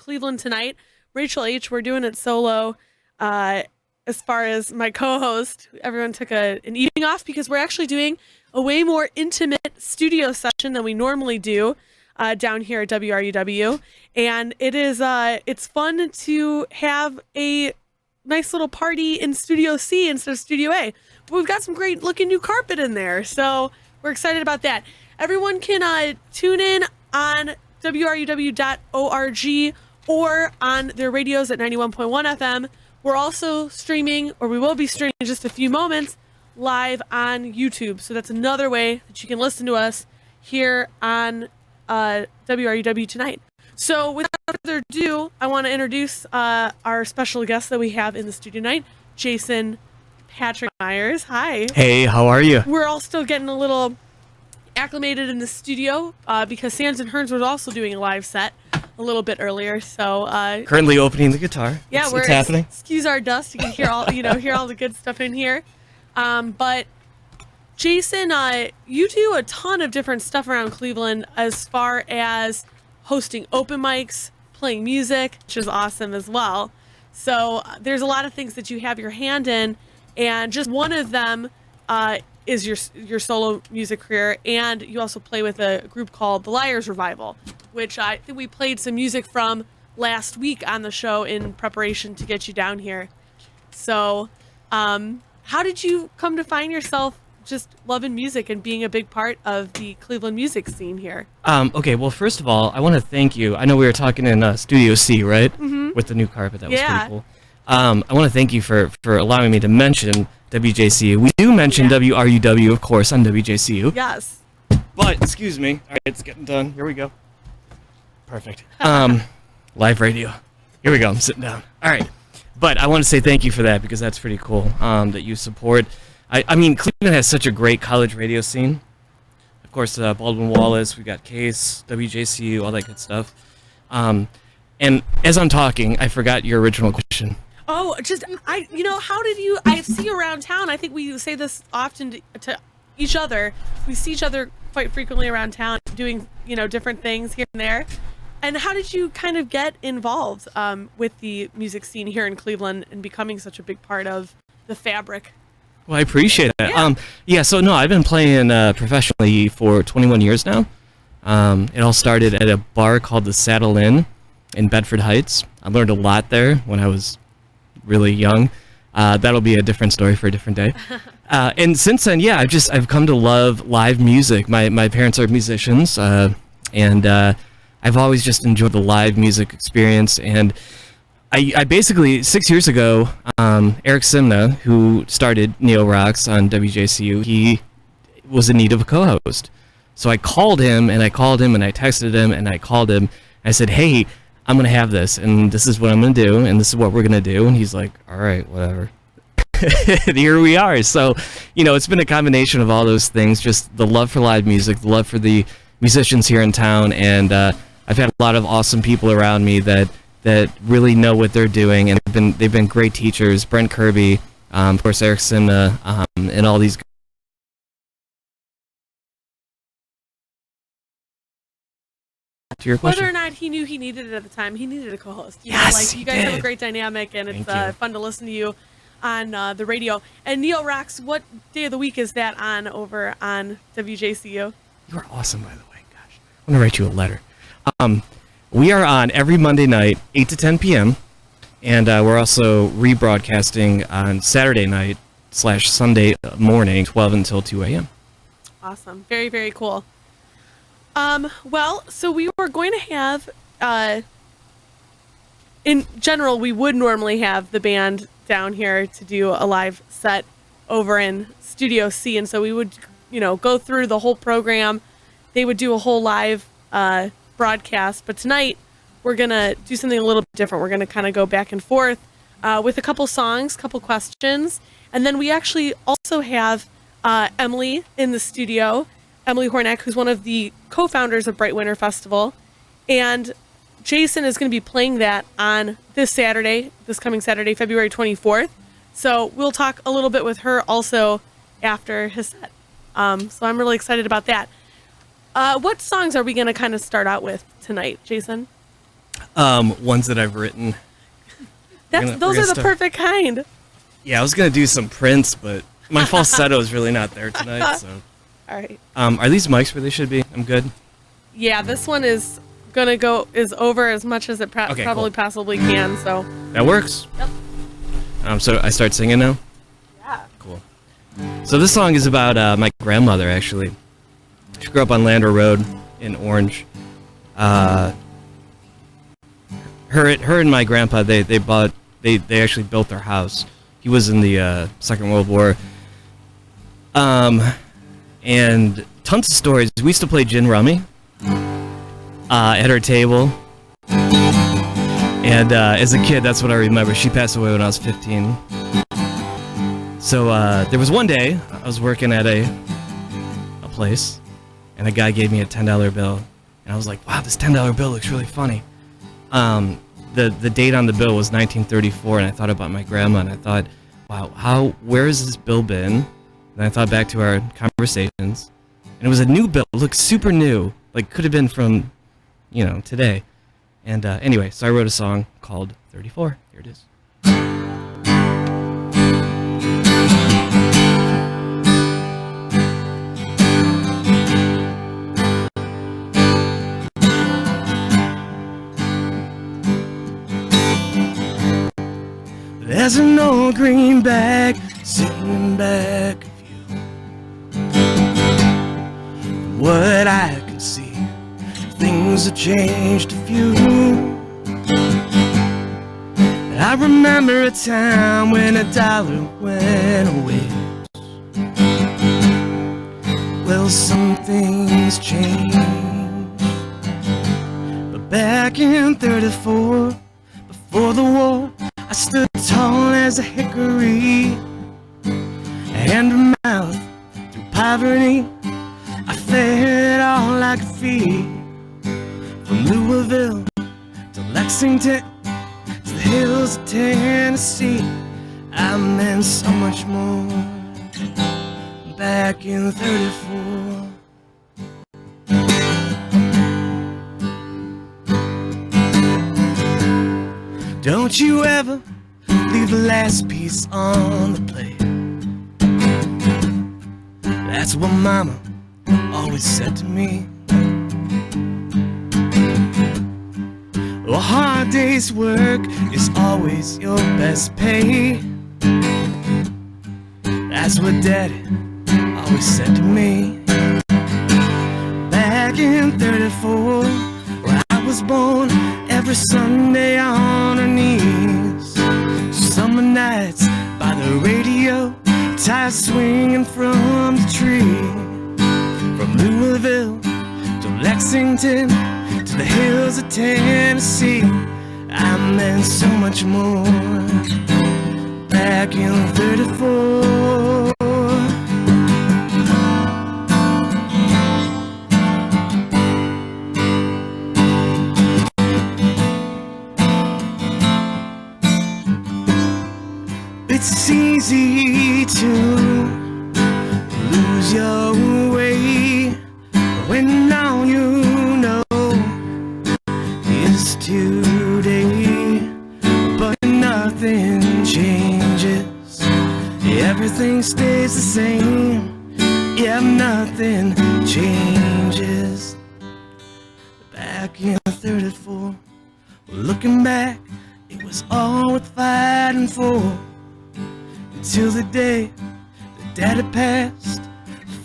Cleveland tonight. Rachel H., we're doing it solo. As far as my co-host, everyone took an evening off because we're actually doing a way more intimate studio session than we normally do down here at WRUW. And it's fun to have a nice little party in Studio C instead of Studio A. But we've got some great looking new carpet in there, so we're excited about that. Everyone can tune in on WRUW.org or on their radios at 91.1 FM. We're also streaming, or we will be streaming in just a few moments, live on YouTube. So that's another way that you can listen to us here on WRUW tonight. So without further ado, I want to introduce our special guest that we have in the studio tonight, Jason Patric Meyers. Hi. Hey, how are you? We're all still getting a little acclimated in the studio because Sands and Hearns was also doing a live set a little bit earlier. So currently opening the guitar. Yeah, it's happening. Excuse our dust. You can hear all hear all the good stuff in here. But Jason, you do a ton of different stuff around Cleveland as far as hosting open mics, playing music, which is awesome as well. So there's a lot of things that you have your hand in, and just one of them is your solo music career, and you also play with a group called the Liars Revival, which I think we played some music from last week on the show in preparation to get you down here. So how did you come to find yourself just loving music and being a big part of the Cleveland music scene here? Okay, well, first of all, I want to thank you. I know we were talking in Studio C, right? Mm-hmm. With the new carpet. That was pretty cool. I want to thank you for allowing me to mention WJCU. We do mention WRUW, of course, on WJCU. Yes. But, excuse me. All right, it's getting done. Here we go. Perfect. Live radio. Here we go. I'm sitting down. All right. But I want to say thank you for that because that's pretty cool that you support. I mean, Cleveland has such a great college radio scene. Of course, Baldwin Wallace, we got Case, WJCU, all that good stuff. And as I'm talking, I forgot your original question. Oh, how did you, I see you around town. I think we say this often to each other. We see each other quite frequently around town doing, different things here and there. And how did you kind of get involved with the music scene here in Cleveland and becoming such a big part of the fabric? Well, I appreciate that. I've been playing professionally for 21 years now. It all started at a bar called the Saddle Inn in Bedford Heights. I learned a lot there when I was really young. That'll be a different story for a different day. And since then, I've come to love live music. My parents are musicians, and I've always just enjoyed the live music experience. And I basically, 6 years ago, Eric Simna, who started Neo Rocks on WJCU, he was in need of a co-host. So I called him, and I texted him, and I called him. I said, hey, I'm going to have this, and this is what I'm going to do, and this is what we're going to do. And he's like, all right, whatever. And here we are. So, it's been a combination of all those things, just the love for live music, the love for the musicians here in town, and I've had a lot of awesome people around me that really know what they're doing, and they've been great teachers. Brent Kirby, of course, Eric Simna, and all these. To your question. Whether or not he knew he needed it at the time, he needed a co-host. Yes, you guys have a great dynamic, and it's fun to listen to you on the radio. And Neo Rocks, what day of the week is that on over on WJCU? You are awesome, by the way. Gosh, I'm gonna write you a letter. We are on every Monday night, 8 to 10 p.m., and we're also rebroadcasting on Saturday night / Sunday morning, 12 until 2 a.m. Awesome. Very, very cool. So we were going to have, in general, we would normally have the band down here to do a live set over in Studio C, and so we would, go through the whole program. They would do a whole live broadcast, but tonight we're gonna do something a little bit different. We're gonna kind of go back and forth with a couple songs, couple questions, and then we actually also have Emily in the studio, Emily Hornack, who's one of the co-founders of Bright Winter Festival, and Jason is going to be playing that on this coming Saturday, February 24th. So we'll talk a little bit with her also after his set. So I'm really excited about that. What songs are we going to kind of start out with tonight, Jason? Ones that I've written. Those are the perfect kind. Yeah, I was gonna do some Prince, but my falsetto is really not there tonight. So. All right. Are these mics where they should be? I'm good. Yeah, this one is over as much as it probably possibly can. So that works. Yep. So I start singing now. Yeah. Cool. So this song is about my grandmother. Actually, she grew up on Lander Road in Orange. Her and my grandpa they actually built their house. He was in the Second World War. And tons of stories. We used to play gin rummy at her table. And as a kid, that's what I remember. She passed away when I was 15. So there was one day I was working at a place, and a guy gave me a $10 bill, and I was like, "Wow, this $10 bill looks really funny." The date on the bill was 1934, and I thought about my grandma, and I thought, "Wow, where has this bill been?" And I thought back to our conversations, and it was a new bill. It looked super new, like could have been from, today. And anyway, so I wrote a song called 34. Here it is. There's an old greenback sitting in back of you. From what I can see, things have changed a few. I remember a time when a dollar went away. Well, some things changed. But back in 34, before the war, I stood tall as a hickory, hand to mouth through poverty. I fed all I could feed, from Louisville to Lexington to the hills of Tennessee. I meant so much more back in 34. Don't you ever leave the last piece on the plate. That's what Mama always said to me. A hard day's work is always your best pay. That's what Daddy always said to me. Back in 34, where I was born, every Sunday on her knees. Summer nights by the radio, ties swinging from the tree. From Louisville to Lexington to the hills of Tennessee, I meant so much more back in 34. It's easy to lose your way when all you know is today. But nothing changes, everything stays the same. Yeah, nothing changes. Back in 34, looking back, it was all worth fighting for. Till the day that Daddy passed,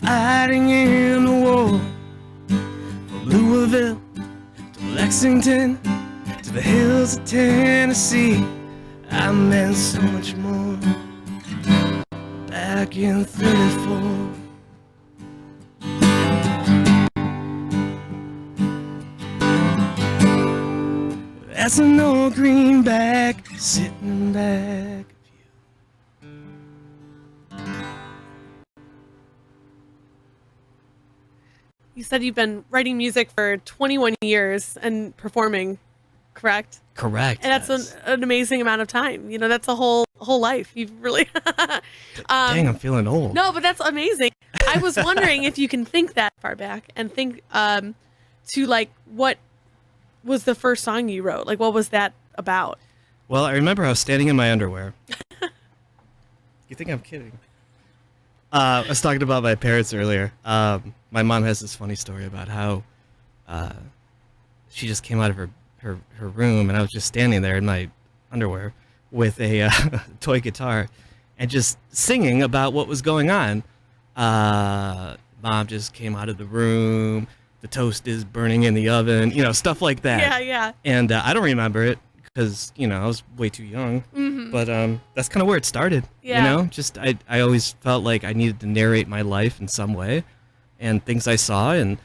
fighting in the war. From Louisville to Lexington to the hills of Tennessee, I meant so much more back in 34. That's an old greenback sitting back. You said you've been writing music for 21 years and performing, correct? Correct. And that's an amazing amount of time. That's a whole life. You've really... Dang, I'm feeling old. No, but that's amazing. I was wondering if you can think that far back and think to like what was the first song you wrote? Like, what was that about? Well, I remember I was standing in my underwear. You think I'm kidding? I was talking about my parents earlier. My mom has this funny story about how she just came out of her room, and I was just standing there in my underwear with a toy guitar and just singing about what was going on. Mom just came out of the room. The toast is burning in the oven, stuff like that. Yeah, yeah. And I don't remember it because, I was way too young. Mm-hmm. But that's kind of where it started. Yeah. Just I always felt like I needed to narrate my life in some way and things I saw. And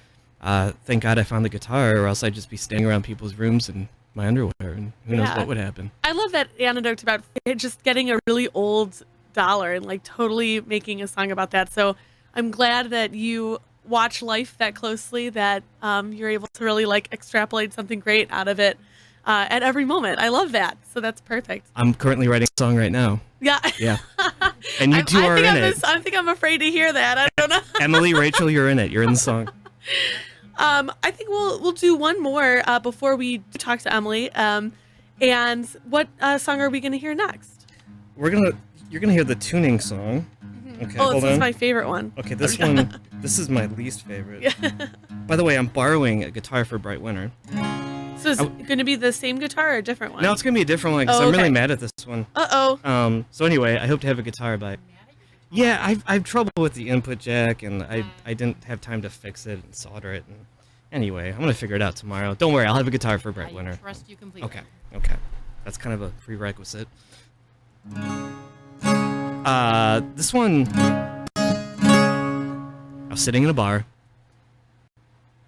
thank God I found the guitar, or else I'd just be standing around people's rooms in my underwear, and who knows what would happen. I love that anecdote about just getting a really old dollar and like totally making a song about that. So I'm glad that you watch life that closely, that you're able to really like extrapolate something great out of it at every moment. I love that. So that's perfect. I'm currently writing a song right now. Yeah. Yeah. And you two are in it. I think I'm afraid to hear that. I don't know. Emily, Rachel, you're in it. You're in the song. I think we'll do one more before we talk to Emily. And what song are we going to hear next? You're gonna hear the tuning song. Mm-hmm. Okay. Oh, this is my favorite one. Okay, this is my least favorite. By the way, I'm borrowing a guitar for Bright Winter. So is it going to be the same guitar or a different one? No, it's gonna be a different one because I'm really mad at this one. So anyway, I hope to have a guitar by. Yeah, I have trouble with the input jack, and I didn't have time to fix it and solder it. And anyway, I'm gonna figure it out tomorrow. Don't worry, I'll have a guitar for Bright Winter. I trust you completely. Okay. That's kind of a prerequisite. This one, I was sitting in a bar,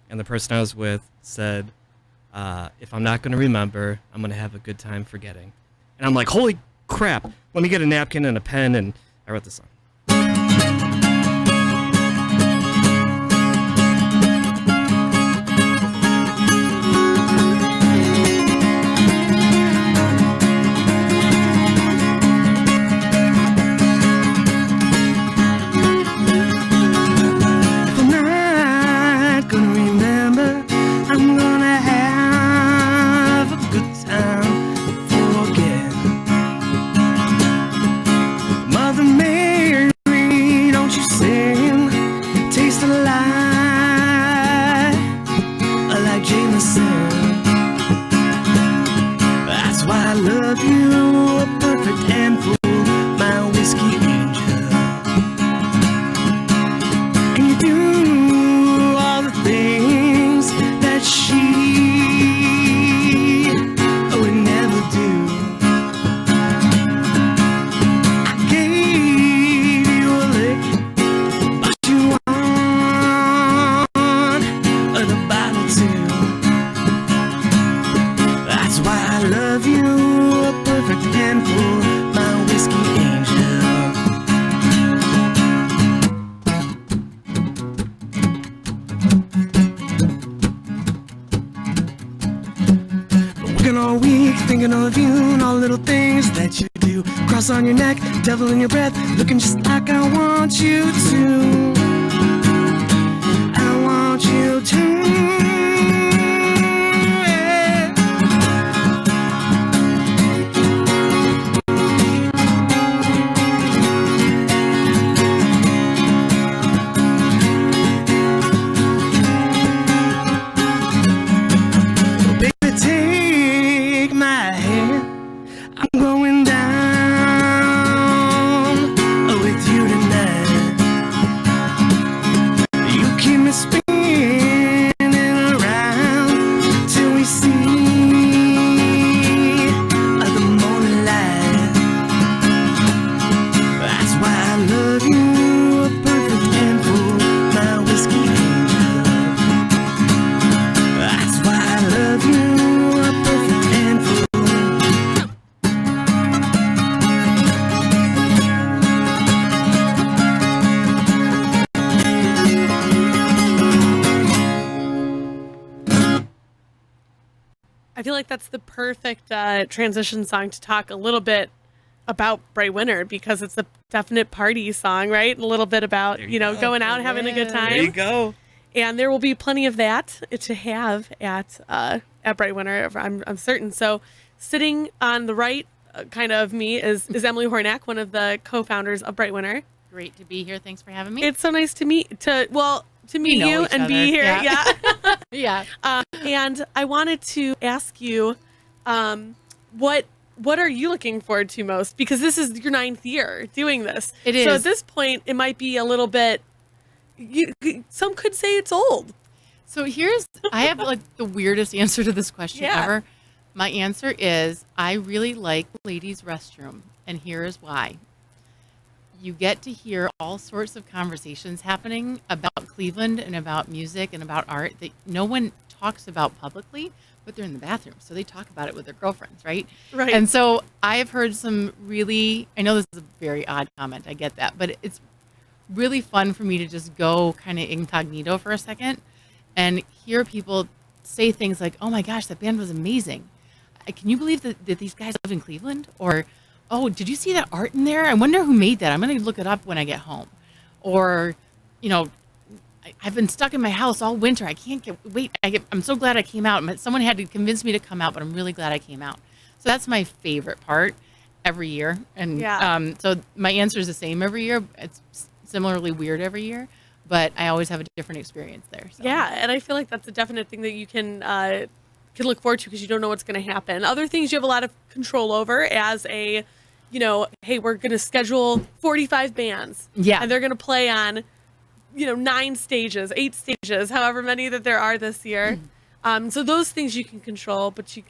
and the person I was with said, if I'm not going to remember, I'm going to have a good time forgetting. And I'm like, holy crap, let me get a napkin and a pen, and I wrote this song. On your neck, devil in your breath, looking just like I want you to. I want you to. Oh, baby, take my hand. I'm going down. I feel like that's the perfect transition song to talk a little bit about Bright Winter, because it's a definite party song, right? A little bit about, going out, having a good time. There you go. And there will be plenty of that to have at Bright Winter, I'm certain. So sitting on the right kind of me is Emily Hornack, one of the co-founders of Bright Winter. Great to be here. Thanks for having me. It's so nice to meet you and be here. Yeah. Yeah. And I wanted to ask you, what are you looking forward to most? Because this is your 9th year doing this. It is. So at this point, it might be a little bit. Some could say it's old. So I have like the weirdest answer to this question ever. My answer is I really like the ladies' restroom, and here is why. You get to hear all sorts of conversations happening about Cleveland and about music and about art that no one talks about publicly, but they're in the bathroom, so they talk about it with their girlfriends, right? Right. And so I have heard some really, I know this is a very odd comment, I get that, but it's really fun for me to just go kind of incognito for a second and hear people say things like, oh my gosh, that band was amazing. Can you believe that these guys live in Cleveland? Or, oh, did you see that art in there? I wonder who made that. I'm going to look it up when I get home. Or, I've been stuck in my house all winter. I can't I'm so glad I came out. Someone had to convince me to come out, but I'm really glad I came out. So that's my favorite part every year. And so my answer is the same every year. It's similarly weird every year, but I always have a different experience there. So. Yeah, and I feel like that's a definite thing that you can look forward to because you don't know what's going to happen. Other things you have a lot of control over as a, hey, we're going to schedule 45 bands. Yeah. And they're going to play on, 9 stages, 8 stages, however many that there are this year. So those things you can control, but you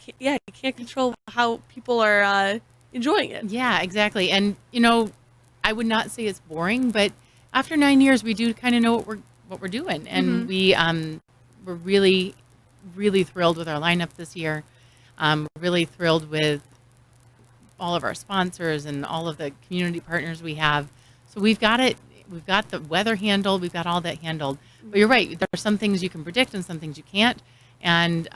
can't control how people are enjoying it. Yeah, exactly. And, I would not say it's boring, but after 9 years, we do kind of know what we're doing, and we're really, really thrilled with our lineup this year. We're really thrilled with all of our sponsors and all of the community partners we have. So we've got it. We've got the weather handled. We've got all that handled. But you're right. There are some things you can predict and some things you can't. And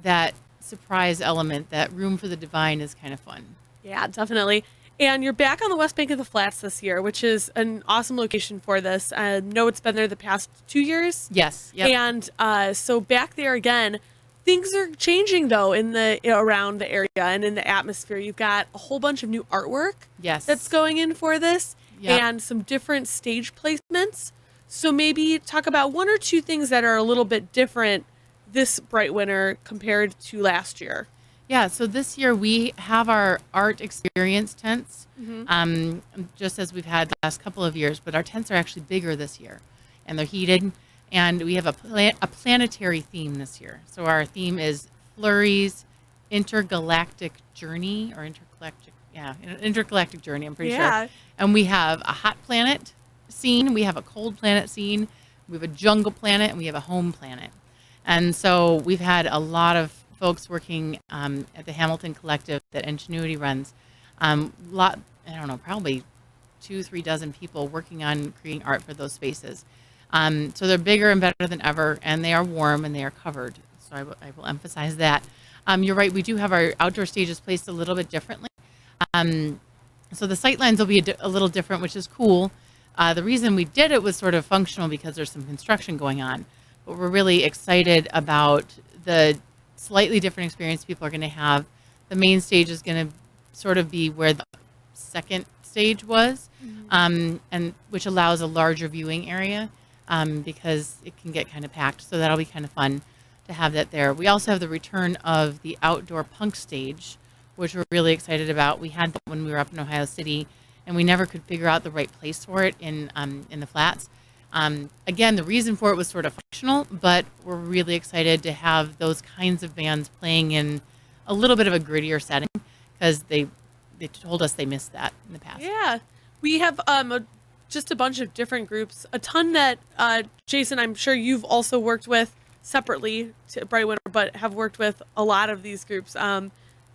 that surprise element, that room for the divine, is kind of fun. Yeah, definitely. And you're back on the West Bank of the Flats this year, which is an awesome location for this. I know it's been there the past 2 years. Yes. Yep. And so back there again, things are changing though around the area and in the atmosphere. You've got a whole bunch of new artwork. Yes. That's going in for this, yep. and some different stage placements. So maybe talk about 1 or 2 things that are a little bit different this Bright Winter compared to last year. Yeah, so this year we have our art experience tents, just as we've had the last couple of years, but our tents are actually bigger this year, and they're heated, and we have a planetary theme this year. So our theme is Flurry's Intergalactic Journey, or intergalactic journey, I'm pretty sure. And we have a hot planet scene, we have a cold planet scene, we have a jungle planet, and we have a home planet. And so we've had a lot of folks working at the Hamilton Collective that Ingenuity runs. Probably 2-3 dozen people working on creating art for those spaces. So they're bigger and better than ever, and they are warm and they are covered. So I will emphasize that. You're right, we do have our outdoor stages placed a little bit differently. So the sight lines will be a little different, which is cool. The reason we did it was sort of functional because there's some construction going on. But we're really excited about the slightly different experience people are going to have. The main stage is going to sort of be where the second stage was, and which allows a larger viewing area because it can get kind of packed. So that'll be kind of fun to have that there. We also have the return of the outdoor punk stage, which we're really excited about. We had that when we were up in Ohio City, and we never could figure out the right place for it in the Flats. Again, the reason for it was sort of functional, but we're really excited to have those kinds of bands playing in a little bit of a grittier setting because they told us they missed that in the past. Yeah. We have just a bunch of different groups, a ton that, Jason, I'm sure you've also worked with separately to Bright Winter, but have worked with a lot of these groups.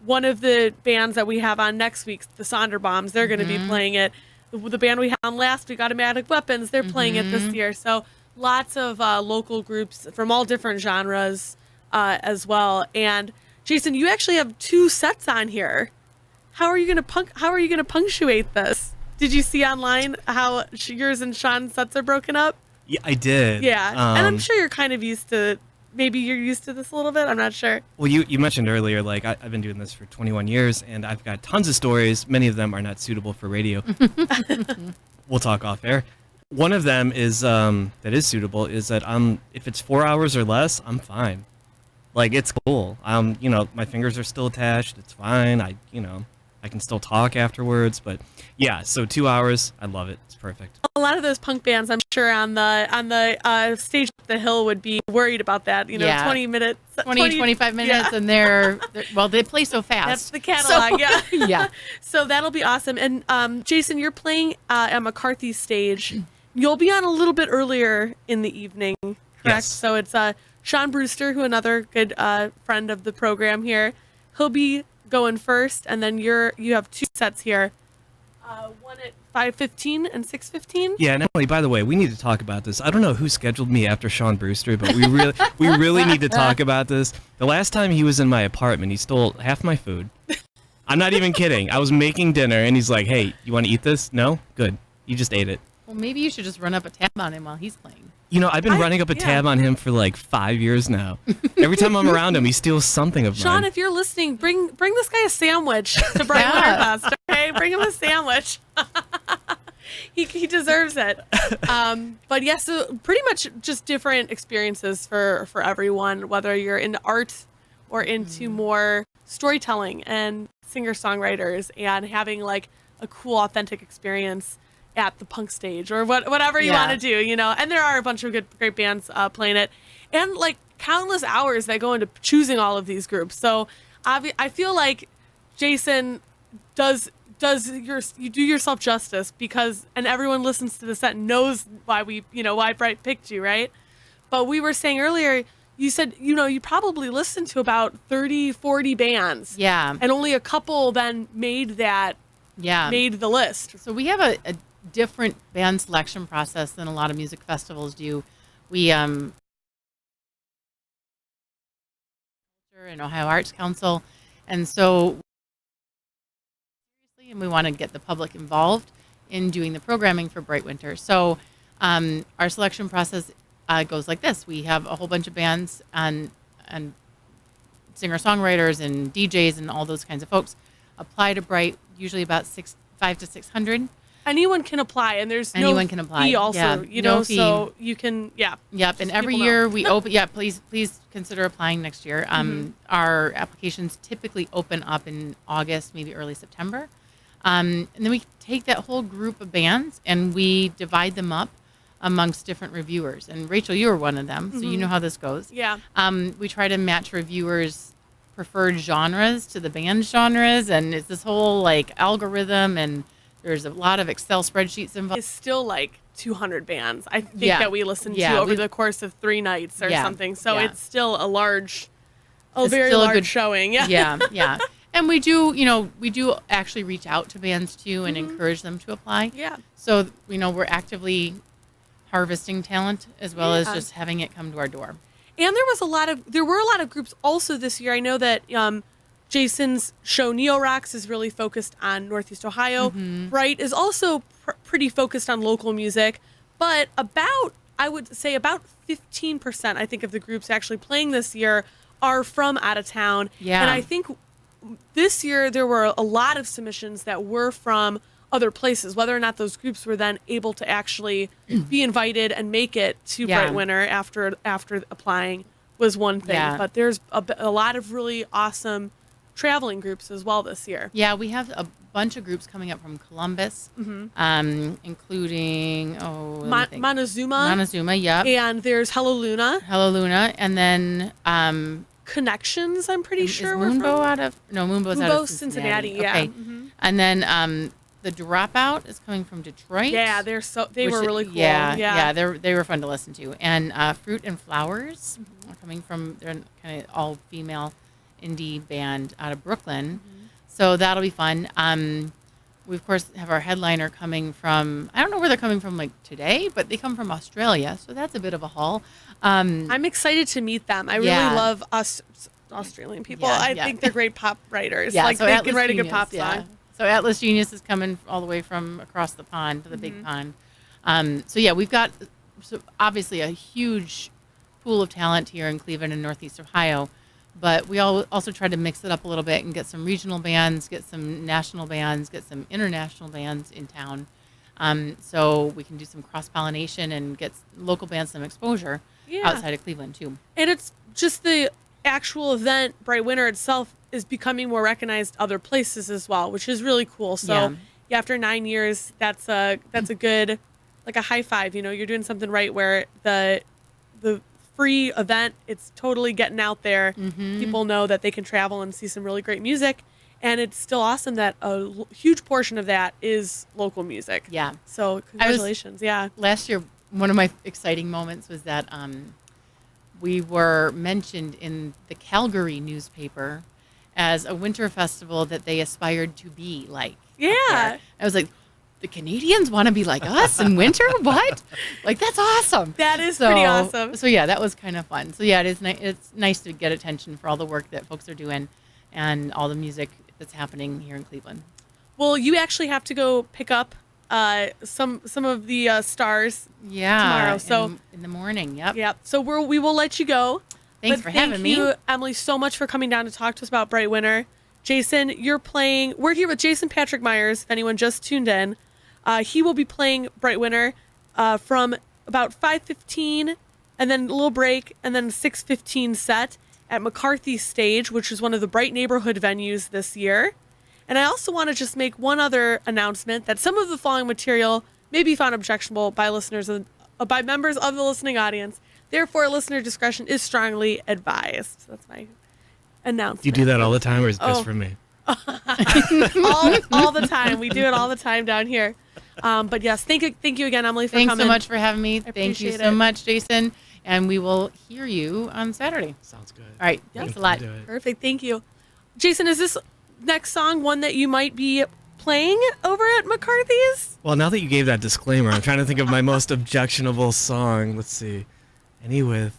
One of the bands that we have on next week, the Sonderbombs, they're going to be playing it. The band we had on last week, Automatic Weapons, they're playing it this year. So lots of local groups from all different genres as well. And Jason, you actually have 2 sets on here. How are you going to punctuate this? Did you see online how yours and Sean's sets are broken up? Yeah, I did. Yeah, and I'm sure you're kind of used to. Maybe you're used to this a little bit. I'm not sure. Well, you mentioned earlier, like, I've been doing this for 21 years, and I've got tons of stories. Many of them are not suitable for radio. We'll talk off air. One of them is that is suitable is that if it's 4 hours or less, I'm fine. Like, it's cool. My fingers are still attached. It's fine. I can still talk afterwards. But yeah, so 2 hours, I love it. It's perfect. A lot of those punk bands, I'm sure, on the stage up the hill would be worried about that. 20 minutes, 25 minutes, yeah. and they play so fast. That's the catalog, yeah. Yeah. So that'll be awesome. And Jason, you're playing at McCarthy's stage. You'll be on a little bit earlier in the evening, correct? Yes. So it's Sean Brewster, who another good friend of the program here. He'll be going first, and then you have two sets here. One at 5:15 and 6:15. Yeah, and Emily, by the way, we need to talk about this. I don't know who scheduled me after Sean Brewster, but we really need to talk about this. The last time he was in my apartment, he stole half my food. I'm not even kidding. I was making dinner, and he's like, "Hey, you want to eat this?" No? Good. You just ate it. Well, maybe you should just run up a tab on him while he's playing. I've been running up a tab on him for like 5 years now. Every time I'm around him, he steals something of mine. Sean, if you're listening, bring this guy a sandwich to Bright Winter Fest, okay? Bring him a sandwich. He deserves it. But yeah, so pretty much just different experiences for everyone, whether you're into art or into more storytelling and singer-songwriters and having like a cool, authentic experience at the punk stage or whatever you want to do, and there are a bunch of great bands playing it, and like countless hours that go into choosing all of these groups. So I feel like Jason you do yourself justice and everyone listens to the set and knows why Bright picked you, right? But we were saying earlier, you said, you probably listened to about 30, 40 bands. Yeah. And only a couple then made the list. So we have a different band selection process than a lot of music festivals do. We and Ohio Arts Council, and so we want to get the public involved in doing the programming for Bright Winter. So our selection process goes like this: we have a whole bunch of bands and singer-songwriters and DJs and all those kinds of folks apply to Bright. Usually about 500 to 600. Anyone can apply, and there's anyone can apply. Fee also, no fee. So you can, Yep, and every year we open. Yeah, please consider applying next year. Our applications typically open up in August, maybe early September, and then we take that whole group of bands and we divide them up amongst different reviewers. And Rachel, you were one of them, so you know how this goes. Yeah. We try to match reviewers' preferred genres to the band genres, and it's this whole like algorithm, and there's a lot of Excel spreadsheets involved. It's still like 200 bands, I think, that we listened to over the course of 3 nights or something. So it's still a very large showing. Yeah. Yeah. And we do actually reach out to bands too and encourage them to apply. Yeah. So, we're actively harvesting talent as well as just having it come to our door. And there were a lot of groups also this year. I know that Jason's show Neo Rocks is really focused on Northeast Ohio. Bright is also pretty focused on local music, but I would say about 15%, I think, of the groups actually playing this year are from out of town. Yeah. And I think this year there were a lot of submissions that were from other places. Whether or not those groups were then able to actually be invited and make it to Bright Winter after applying was one thing. Yeah. But there's a lot of really awesome traveling groups as well this year. Yeah, we have a bunch of groups coming up from Columbus, including Montezuma, yep. And there's Hello Luna, and then Connections. I'm pretty sure we're from. Moonbo's out of Cincinnati. Yeah, okay. And then the Dropout is coming from Detroit. Yeah, they were really cool. Yeah, they were fun to listen to. And Fruit and Flowers are coming from. They're kind of all female indie band out of Brooklyn. So that'll be fun. We of course have our headliner coming from, I don't know where they're coming from like today, but they come from Australia, so that's a bit of a haul. I'm excited to meet them. I really love Australian people. I think they're great pop writers. Yeah, like so they Atlas can write Genius, a good pop song. So Atlas Genius is coming all the way from across the pond to the big pond. So yeah, we've got obviously a huge pool of talent here in Cleveland and Northeast Ohio, but we also try to mix it up a little bit and get some regional bands, get some national bands, get some international bands in town, so we can do some cross-pollination and get local bands some exposure outside of Cleveland too. And it's just the actual event, Bright Winter itself, is becoming more recognized other places as well, which is really cool. So after 9 years, that's a good, like a high five. You know, you're doing something right where the free event, it's totally getting out there. People know that they can travel and see some really great music, and it's still awesome that a huge portion of that is local music. Yeah. So congratulations. Last year, one of my exciting moments was that we were mentioned in the Calgary newspaper as a winter festival that they aspired to be like. Yeah. I was like, the Canadians want to be like us in winter? What? Like, that's awesome. That is pretty awesome. So yeah, that was kind of fun. So yeah, it's nice to get attention for all the work that folks are doing and all the music that's happening here in Cleveland. Well, you actually have to go pick up some of the stars tomorrow. So in the morning, yep. Yeah. So we will let you go. Thanks for having me. Thank you, Emily, so much for coming down to talk to us about Bright Winter. Jason, we're here with Jason Patric Meyers, if anyone just tuned in. He will be playing Bright Winter from about 5:15 and then a little break and then 6:15 set at McCarthy's Stage, which is one of the Bright neighborhood venues this year. And I also want to just make one other announcement that some of the following material may be found objectionable by by members of the listening audience. Therefore, listener discretion is strongly advised. That's my announcement. Do you do that all the time, or is it just for me? all the time. We do it all the time down here. But yes, thank you again, Emily, for coming. Thanks so much for having me. Thank you so it. much, Jason. And we will hear you on Saturday. Sounds good. All right. Thanks a lot. Perfect. Thank you. Jason, is this next song one that you might be playing over at McCarthy's? Well, now that you gave that disclaimer, I'm trying to think of my most objectionable song. Let's see. No,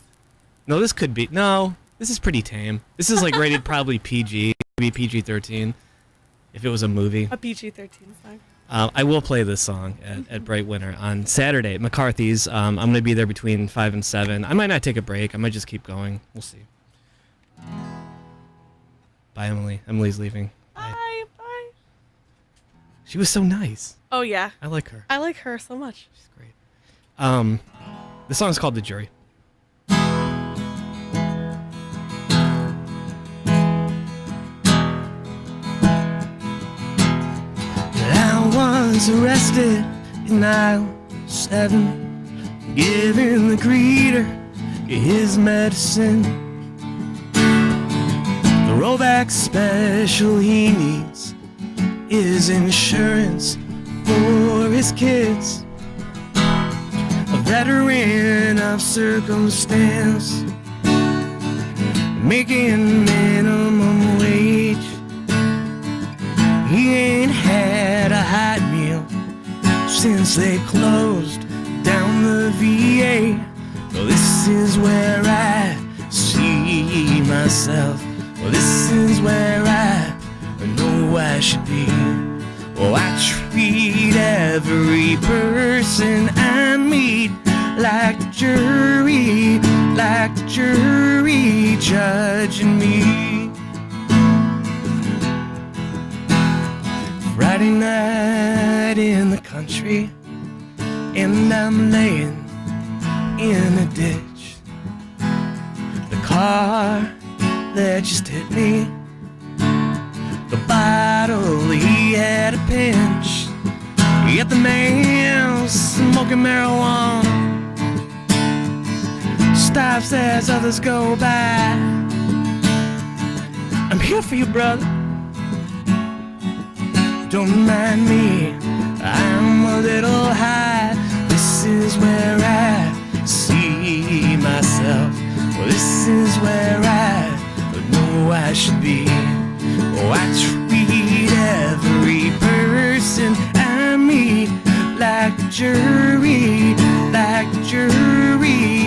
this could be. No, this is pretty tame. This is like rated probably PG, maybe PG-13, if it was a movie. A PG-13 song. I will play this song at Bright Winter on Saturday at McCarthy's. I'm going to be there between 5 and 7. I might not take a break. I might just keep going. We'll see. Bye, Emily. Emily's leaving. Bye. Bye. She was so nice. Oh, yeah. I like her. I like her so much. She's great. The song's called The Jury. I was arrested in aisle 7, giving the greeter his medicine. The rollback special he needs is insurance for his kids. A veteran of circumstance, making minimum wage. He ain't had a hot meal since they closed down the VA. Well, this is where I see myself. Well, this is where I know I should be. Oh, I treat every person I meet like the jury judging me. Friday night in the country, and I'm laying in a ditch. The car that just hit me, the bottle he had a pinch. Yet the man smoking marijuana stops as others go by. I'm here for you, brother. Don't mind me, I'm a little high. This is where I see myself. Well, this is where I know I should be. Oh, I treat every person I meet like the jury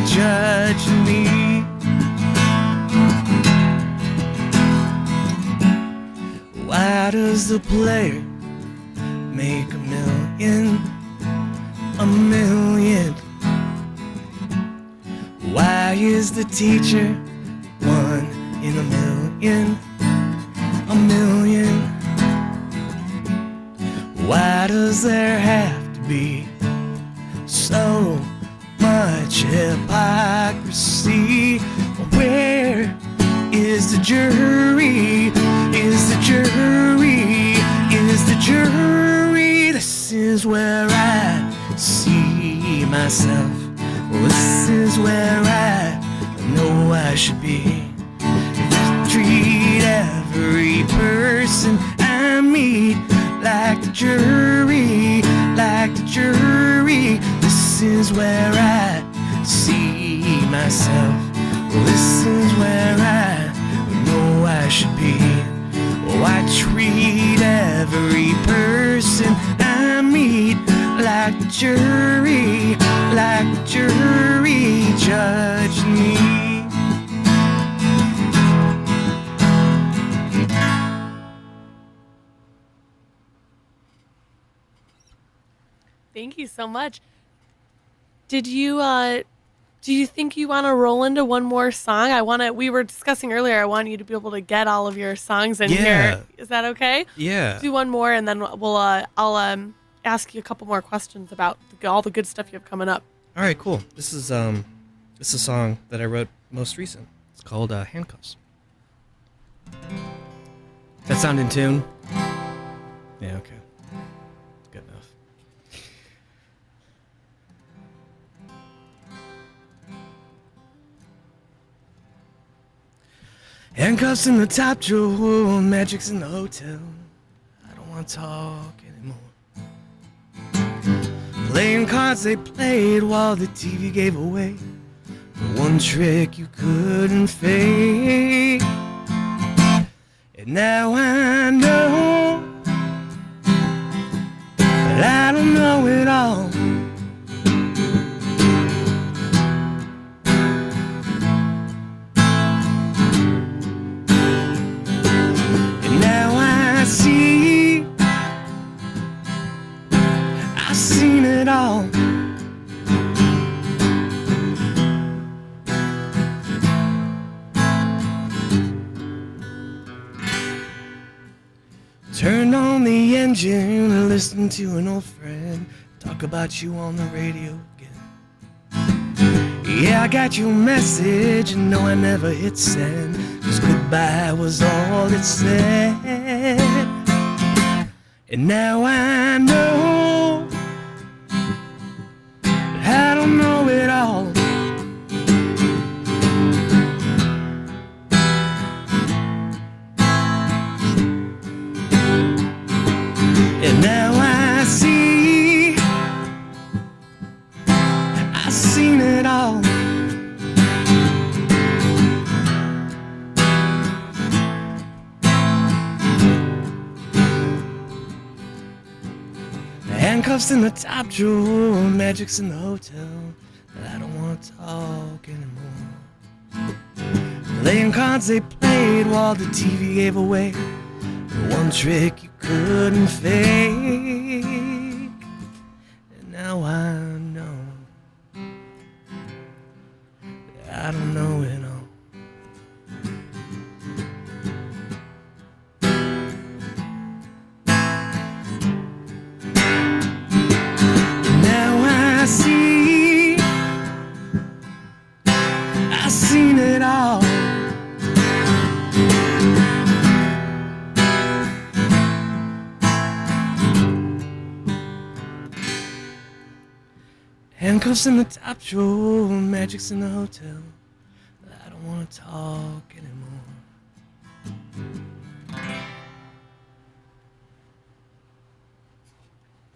judging me. Why does the player make a million is the teacher one in a million? A million. Why does there have to be so much hypocrisy? Where is the jury? Is the jury? Is the jury? This is where I see myself. This is where I know I should be. Treat every person I meet like the jury, like the jury. This is where I see myself. This is where I know I should be. Oh, I treat every person I meet like the jury, like the jury judged me. Thank you so much. Did you do you think you want to roll into one more song? We were discussing earlier, I want you to be able to get all of your songs in here. Is that okay? Yeah. Do one more and then I'll ask you a couple more questions about all the good stuff you have coming up. All right, cool. This is a song that I wrote most recent. It's called Handcuffs. That sound in tune? Yeah, okay. Good enough. Handcuffs in the top drawer, magic's in the hotel. I don't want to talk anymore. Playing cards they played while the TV gave away the one trick you couldn't fake. And now I know that I don't know it all. And now I see, I've seen it all. Turned on the engine and listened to an old friend talk about you on the radio again. Yeah, I got your message and no, I never hit send, 'cause goodbye was all it said. And now I know that I don't know it all. And now I see, I've seen it all. Handcuffs in the top drawer, magic's in the hotel. But I don't want to talk anymore. Playing cards they played while the TV gave away the one trick you couldn't fake. And now I know that I don't know it all. Now I see, I've seen it all. Handcuffs in the top drawer, magic's in the hotel. I don't want to talk anymore.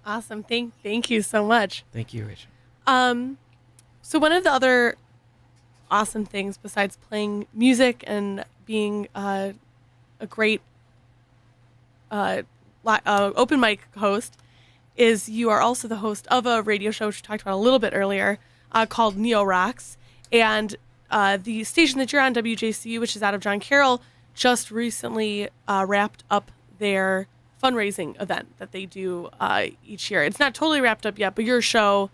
Awesome. Thank you so much. Thank you, Rachel. So one of the other awesome things besides playing music and being a great open mic host is you are also the host of a radio show, which we talked about a little bit earlier, called Neo Rocks. And the station that you're on, WJCU, which is out of John Carroll, just recently wrapped up their fundraising event that they do each year. It's not totally wrapped up yet, but your show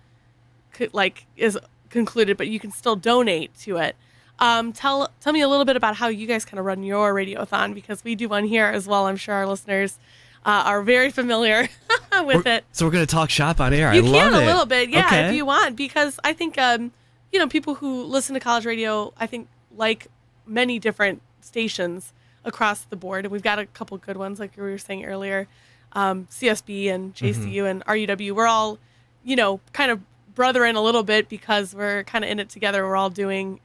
is concluded, but you can still donate to it. Tell me a little bit about how you guys kind of run your radiothon, because we do one here as well. I'm sure our listeners are very familiar with it. So we're going to talk shop on air. You I love can it. a little bit, yeah, Okay. if you want, because I think people who listen to college radio, I think, like many different stations across the board. And we've got a couple good ones, like we were saying earlier, CSB and JCU and RUW. We're all, kind of brethren a little bit because we're kind of in it together. We're all doing,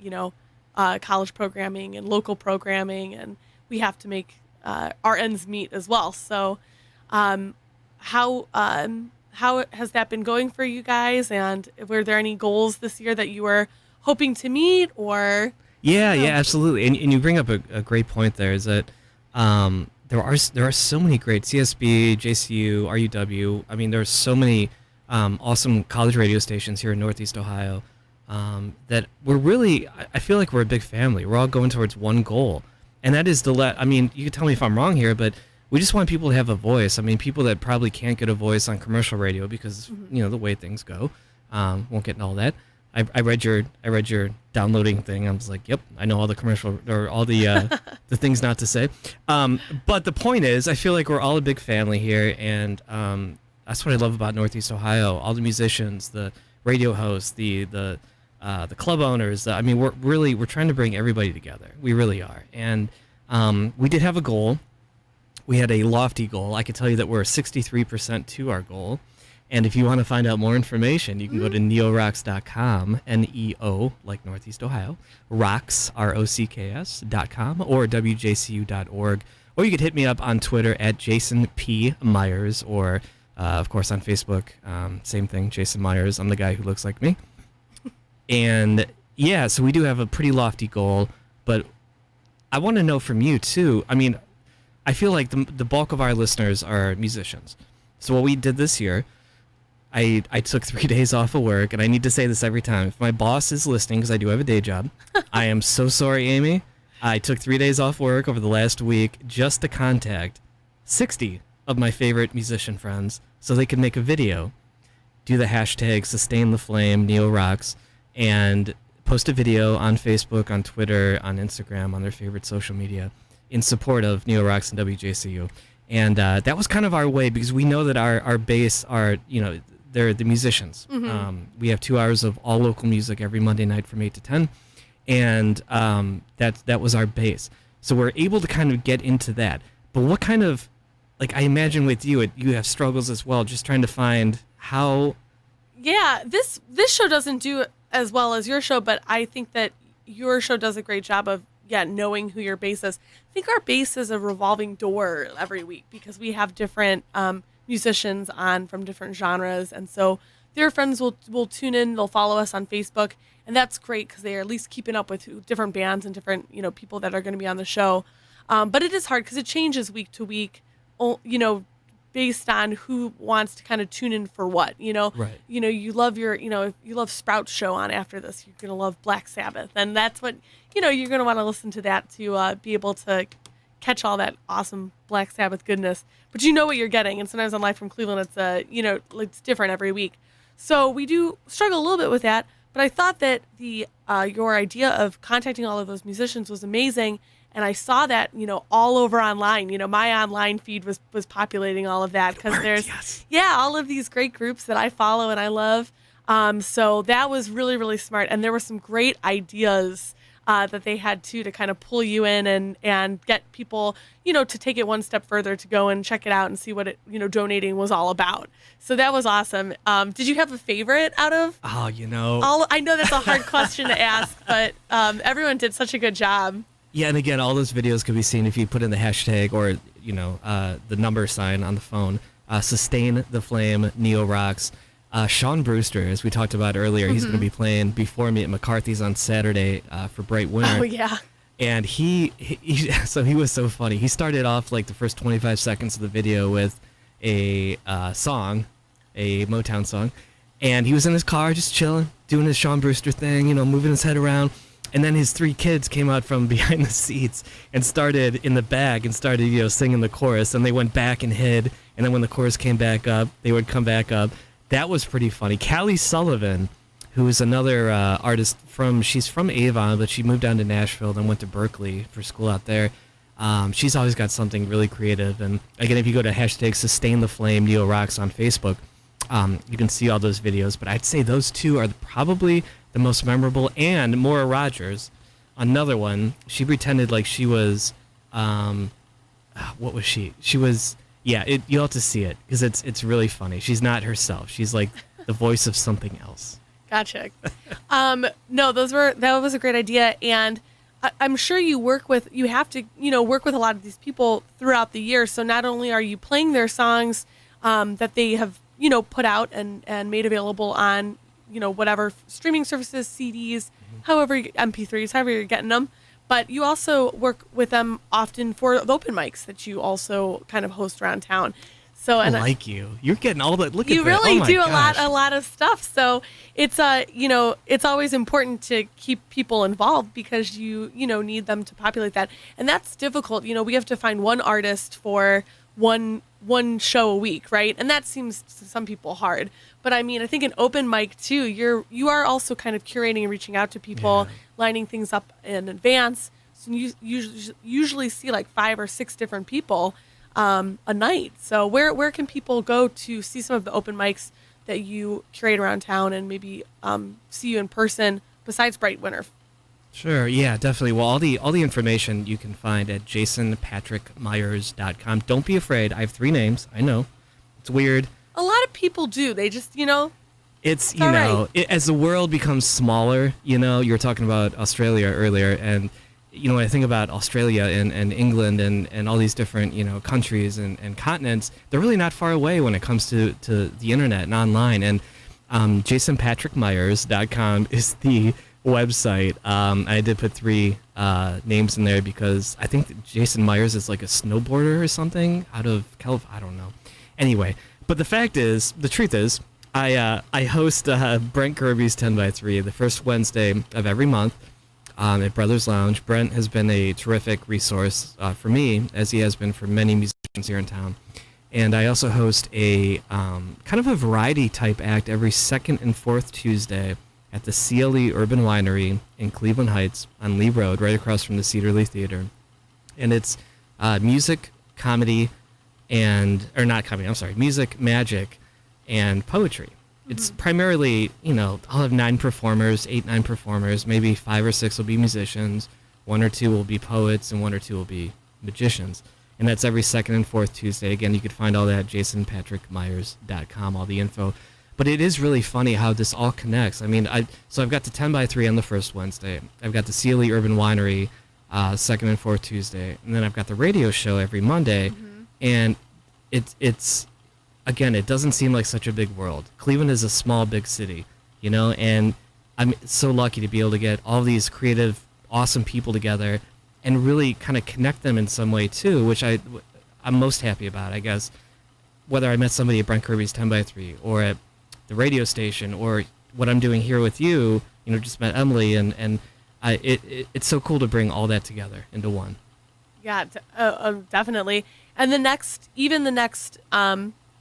college programming and local programming, and we have to make our ends meet as well. So how has that been going for you guys? And were there any goals this year that you were hoping to meet, or? Yeah, absolutely. And you bring up a great point there, is that there are so many great CSB, JCU, RUW. I mean, there are so many awesome college radio stations here in Northeast Ohio that we're really, I feel like we're a big family. We're all going towards one goal, and that is you can tell me if I'm wrong here, but we just want people to have a voice. I mean, people that probably can't get a voice on commercial radio because, the way things go. Won't get into all that. I read your downloading thing. I was like, yep, I know all the commercial or all the the things not to say. But the point is, I feel like we're all a big family here, and that's what I love about Northeast Ohio. All the musicians, the radio hosts, the club owners. We're trying to bring everybody together. We really are. And we did have a goal. We had a lofty goal. I can tell you that we're 63% to our goal. And if you want to find out more information, you can go to neorocks.com, Neo, like Northeast Ohio, rocks, ROCKS.com, or WJCU.org. Or you could hit me up on Twitter at Jason P. Meyers, or, of course, on Facebook, same thing, Jason Meyers. I'm the guy who looks like me. And, yeah, so we do have a pretty lofty goal, but I want to know from you, too. I mean, I feel like the bulk of our listeners are musicians. So what we did this year, I took 3 days off of work, and I need to say this every time. If my boss is listening, because I do have a day job, I am so sorry, Amy. I took 3 days off work over the last week just to contact 60 of my favorite musician friends so they could make a video, do the hashtag Sustain the Flame, Neo Rocks, and post a video on Facebook, on Twitter, on Instagram, on their favorite social media in support of Neo Rocks and WJCU. And that was kind of our way, because we know that our base are, they're the musicians. We have 2 hours of all local music every Monday night from 8 to 10. And that was our base. So we're able to kind of get into that. But what kind of, I imagine with you, you have struggles as well, just trying to find how. Yeah, this show doesn't do as well as your show, but I think that your show does a great job of, knowing who your base is. I think our base is a revolving door every week, because we have different musicians on from different genres, and so their friends will tune in. They'll follow us on Facebook, and that's great because they are at least keeping up with different bands and different people that are going to be on the show. But it is hard because it changes week to week. Based on who wants to kind of tune in for what, Right. You love if you love Sprout's show on after this, you're going to love Black Sabbath. And that's what, you're going to want to listen to that to be able to catch all that awesome Black Sabbath goodness. But you know what you're getting. And sometimes on Live from Cleveland, it's, it's different every week. So we do struggle a little bit with that. But I thought that your idea of contacting all of those musicians was amazing. And I saw that, all over online. My online feed was populating all of that because there's, all of these great groups that I follow and I love. So that was really, really smart. And there were some great ideas that they had to kind of pull you in and get people, to take it one step further, to go and check it out and see what it, donating was all about. So that was awesome. Did you have a favorite out of? Oh, I know that's a hard question to ask, but everyone did such a good job. Yeah, and again, all those videos can be seen if you put in the hashtag or, the number sign on the phone. Sustain the Flame, Neo Rocks. Sean Brewster, as we talked about earlier, he's going to be playing before me at McCarthy's on Saturday for Bright Winter. Oh, yeah. And he was so funny. He started off the first 25 seconds of the video with a song, a Motown song. And he was in his car just chilling, doing his Sean Brewster thing, moving his head around. And then his 3 kids came out from behind the seats and started in the back and started, singing the chorus. And they went back and hid. And then when the chorus came back up, they would come back up. That was pretty funny. Callie Sullivan, who is another artist she's from Avon, but she moved down to Nashville, then went to Berkeley for school out there. She's always got something really creative. And again, if you go to #SustainTheFlame Neo Rocks on Facebook, you can see all those videos. But I'd say those two are probably the most memorable. And Maura Rogers, another one, she pretended like she was, what was she? She was, you'll have to see it because it's really funny. She's not herself. She's like the voice of something else. Gotcha. No, that was a great idea. And I'm sure you have to, work with a lot of these people throughout the year. So not only are you playing their songs that they have, put out and made available on, whatever streaming services, CDs, however, MP3s, however you're getting them, but you also work with them often for the open mics that you also kind of host around town. So you're getting all that. Look at that. You really oh do gosh. a lot of stuff. So it's it's always important to keep people involved because you need them to populate that, and that's difficult. We have to find one artist for one show a week, right? And that seems to some people hard. But I mean, I think an open mic too. You are also kind of curating and reaching out to people, lining things up in advance. So you usually see like 5 or 6 different people a night. So where can people go to see some of the open mics that you curate around town and maybe see you in person besides Bright Winter? Sure, yeah, definitely. Well, all the information you can find at jasonpatricmeyers.com. Don't be afraid. I have 3 names. I know. It's weird. A lot of people do. They just, It's, right. As the world becomes smaller, you were talking about Australia earlier, and when I think about Australia and England and all these different, countries and continents, they're really not far away when it comes to the internet and online. And jasonpatricmeyers.com is the website. I did put 3 names in there because I think that Jason Myers is like a snowboarder or something out of California. I don't know. Anyway, but the truth is, I host Brent Kirby's 10x3 the first Wednesday of every month. At Brothers Lounge. Brent has been a terrific resource for me, as he has been for many musicians here in town. And I also host a kind of a variety type act every second and fourth Tuesday at the CLE Urban Winery in Cleveland Heights on Lee Road, right across from the Cedar Lee Theater. And it's music, comedy, music, magic, and poetry. It's primarily, I'll have 9 performers, 8-9 performers, maybe 5 or 6 will be musicians, 1 or 2 will be poets, and 1 or 2 will be magicians. And that's every second and fourth Tuesday. Again, you can find all that at jasonpatricmeyers.com, all the info. But it is really funny how this all connects. I mean, so I've got the 10x3 on the first Wednesday. I've got the CLE Urban Winery second and fourth Tuesday. And then I've got the radio show every Monday. And it's again, it doesn't seem like such a big world. Cleveland is a small, big city, and I'm so lucky to be able to get all these creative, awesome people together and really kind of connect them in some way too, which I'm most happy about, I guess. Whether I met somebody at Brent Kirby's 10x3 or at the radio station or what I'm doing here with you, just met Emily, and it's so cool to bring all that together into one. Yeah, definitely. And the next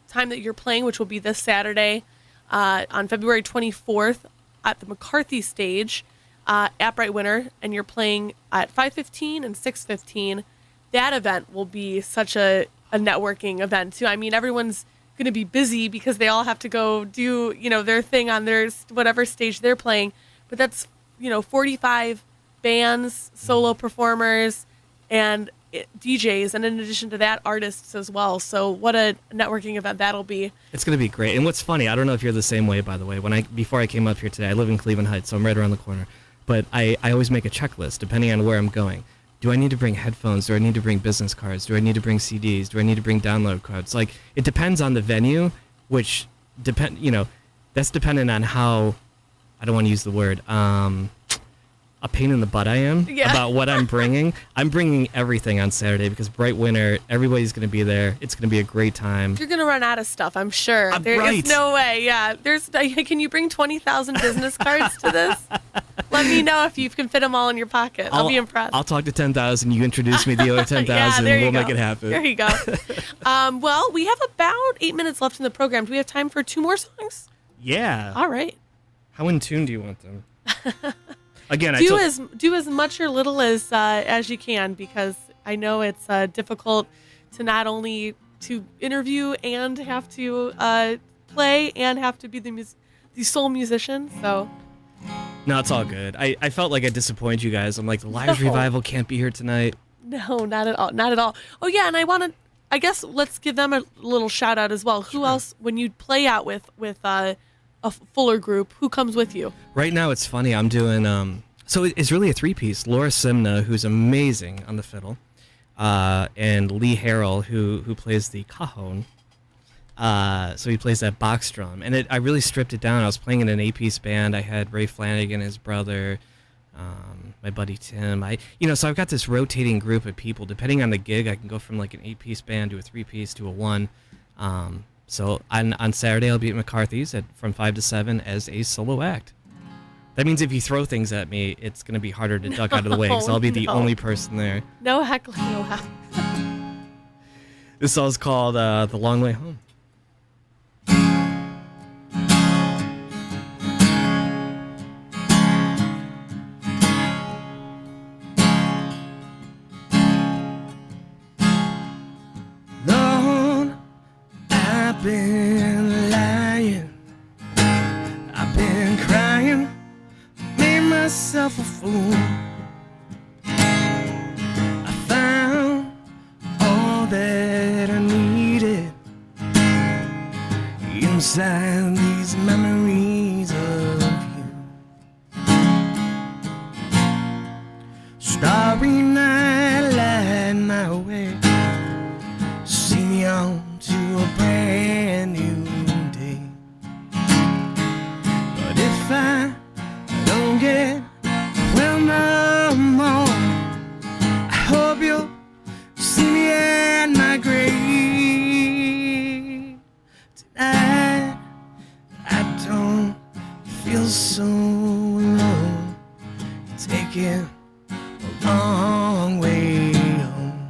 time that you're playing, which will be this Saturday on February 24th at the McCarthy stage at Bright Winter, and you're playing at 5:15 and 6:15. That event will be such a networking event too. I mean, everyone's going to be busy because they all have to go do their thing on their whatever stage they're playing, but that's 45 bands, solo performers, and DJs, and in addition to that, artists as well. So what a networking event that'll be. It's going to be great. And what's funny, I don't know if you're the same way, by the way. Before I came up here today, I live in Cleveland Heights, so I'm right around the corner. But I always make a checklist depending on where I'm going. Do I need to bring headphones? Do I need to bring business cards? Do I need to bring CDs? Do I need to bring download cards? Like, it depends on the venue, which that's dependent on how, I don't want to use the word, a pain in the butt I am about what I'm bringing. I'm bringing everything on Saturday because Bright Winter, everybody's going to be there. It's going to be a great time. You're going to run out of stuff, I'm sure. There is no way. Yeah. Can you bring 20,000 business cards to this? Let me know if you can fit them all in your pocket. I'll be impressed. I'll talk to 10,000. You introduce me to the other 10,000. We'll make it happen. There you go. Well, we have about 8 minutes left in the program. Do we have time for 2 more songs? Yeah. All right. How in tune do you want them? Again, do as much or little as you can, because I know it's difficult to not only to interview and have to play and have to be the sole musician. So no, it's all good. I felt like I disappointed you guys. I'm like, the Lives Revival can't be here tonight. No, not at all. Not at all. Oh yeah, and I guess let's give them a little shout out as well. Who else, when you play out with a fuller group, who comes with you? Right now, it's funny. I'm doing so it's really a 3-piece. Laura Simna, who's amazing on the fiddle, and Lee Harrell, who plays the cajon. So he plays that box drum, and I really stripped it down. I was playing in an 8-piece band. I had Ray Flanagan, his brother, my buddy Tim. So I've got this rotating group of people. Depending on the gig, I can go from like an 8-piece band to a 3-piece to a 1. So on Saturday, I'll be at McCarthy's from 5 to 7 as a solo act. That means if you throw things at me, it's going to be harder to duck out of the way, because I'll be the only person there. No heckling, no heckling. This song's called The Long Way Home. Lord, I've been lying, I've been crying, made myself a fool. I found all that I needed inside these memories of you. Starry night, light my way, see me on to a brand new day. But if I don't get well no more, I hope you'll see me at my grave. Tonight I don't feel so alone, taking a long way home.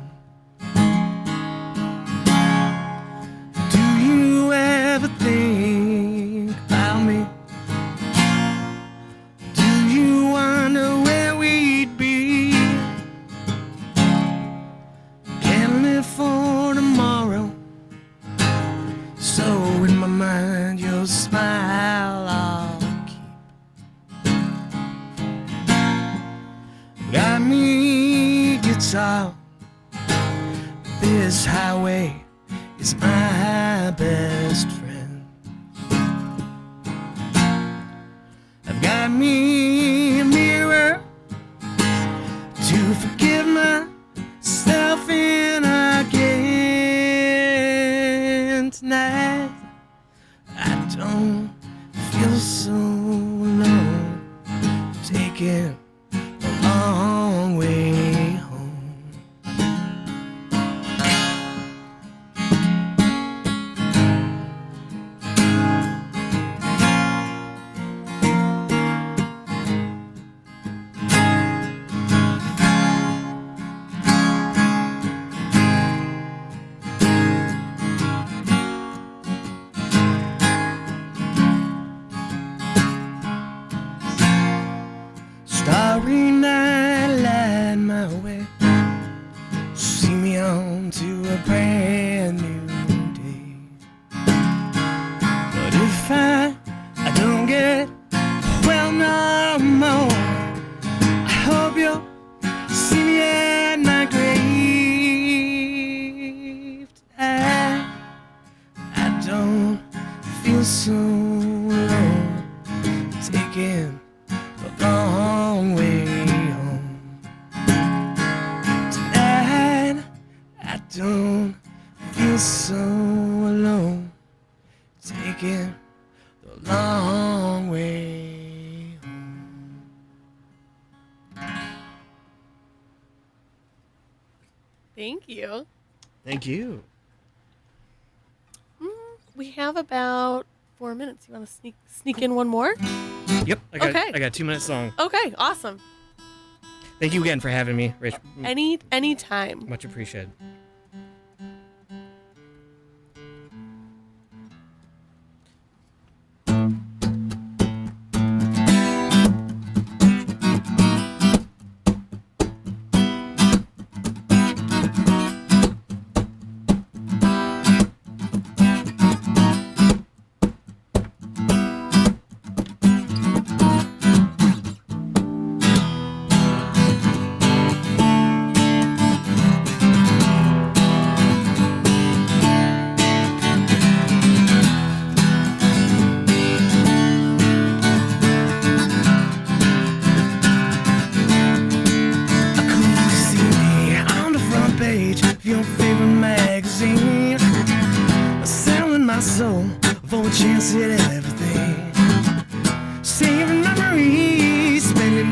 Do you ever think about me? Do you wonder where we'd be? Can't live for tomorrow, so in my mind your smile I'll keep. Got me guitar, this highway is my best friend. I've got me a mirror to forgive myself in again. Tonight I don't feel so alone, taking a long way home. Starry night, light my way, see me on to a brand new day. But if I don't get well no more, I hope you'll see me at my grave. Tonight I don't feel so alone, taking a long way home. Tonight I don't feel so alone, taking the long way home. Thank you. Thank you. We have about 4 minutes. You want to sneak in one more? Yep. I got a 2-minute song. Okay, awesome. Thank you again for having me, Rich. Any time. Much appreciated.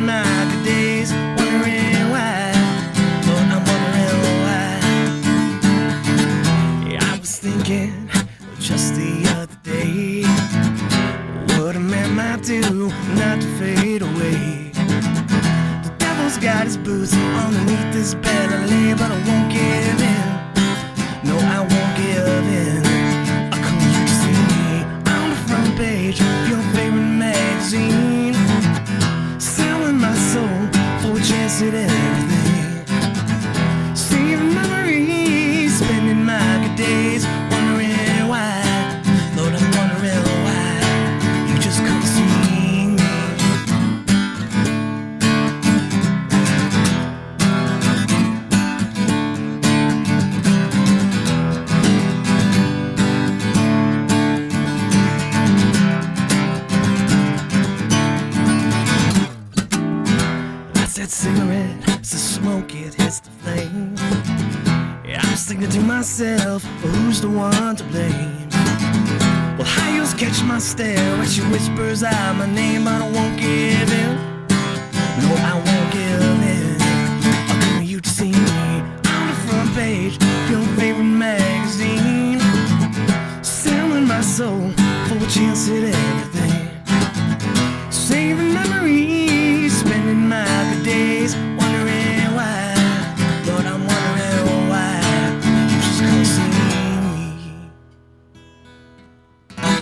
my good days, wondering why. Lord, I'm wondering why. Yeah, I was thinking just the other day, what a man might do not to fade away. The devil's got his boots underneath this bed I lay, but I won't give in. No, I won't give in. I come you to see me on the front page of your favorite magazine, selling my soul for a chance at everything, saving memories, spending my good days, wondering why. Lord, I'm wondering why you just couldn't see me. That cigarette, so smoke it hits the flame. Yeah, I'm thinking to myself, well, who's the one to blame? Well, high-heels catch my stare when she whispers out my name, but I won't give in. No, I won't give in. I'll come you to see me on the front page of your favorite magazine, selling my soul for a chance at everything, saving memories, spending my good days, wondering why. Lord, I'm wondering why you just couldn't see me.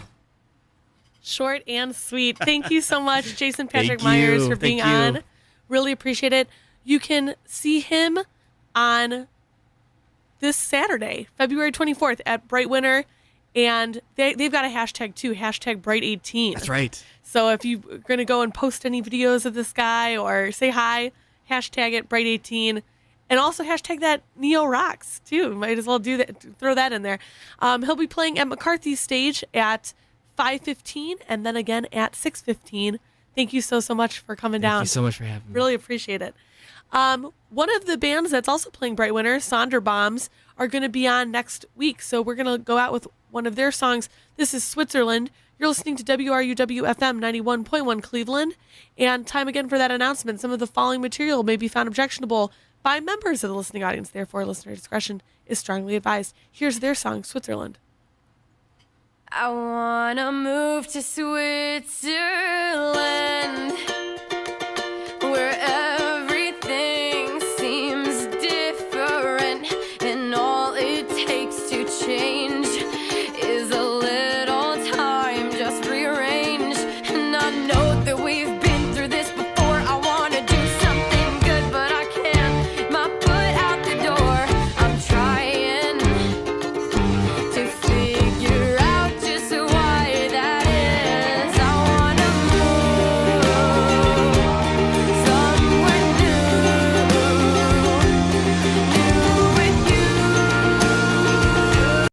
Short and sweet. Thank you so much, Jason Patric Thank Meyers, you. for being Thank you. on. Really appreciate it. You can see him on this Saturday, February 24th at Bright Winter, and they've got a hashtag too, hashtag Bright18. That's right. So if you're going to go and post any videos of this guy or say hi, hashtag it Bright18, and also hashtag that Neo Rocks too. Might as well do that, throw that in there. He'll be playing at McCarthy's stage at 5:15 and then again at 6:15. Thank you so much for coming down. Thank you so much for having me. Really appreciate it. One of the bands that's also playing Bright Winter, Sonderbombs, are going to be on next week. So we're going to go out with one of their songs. This is Switzerland. You're listening to WRUW-FM 91.1 Cleveland. And time again for that announcement. Some of the following material may be found objectionable by members of the listening audience. Therefore, listener discretion is strongly advised. Here's their song, Switzerland. I wanna move to Switzerland.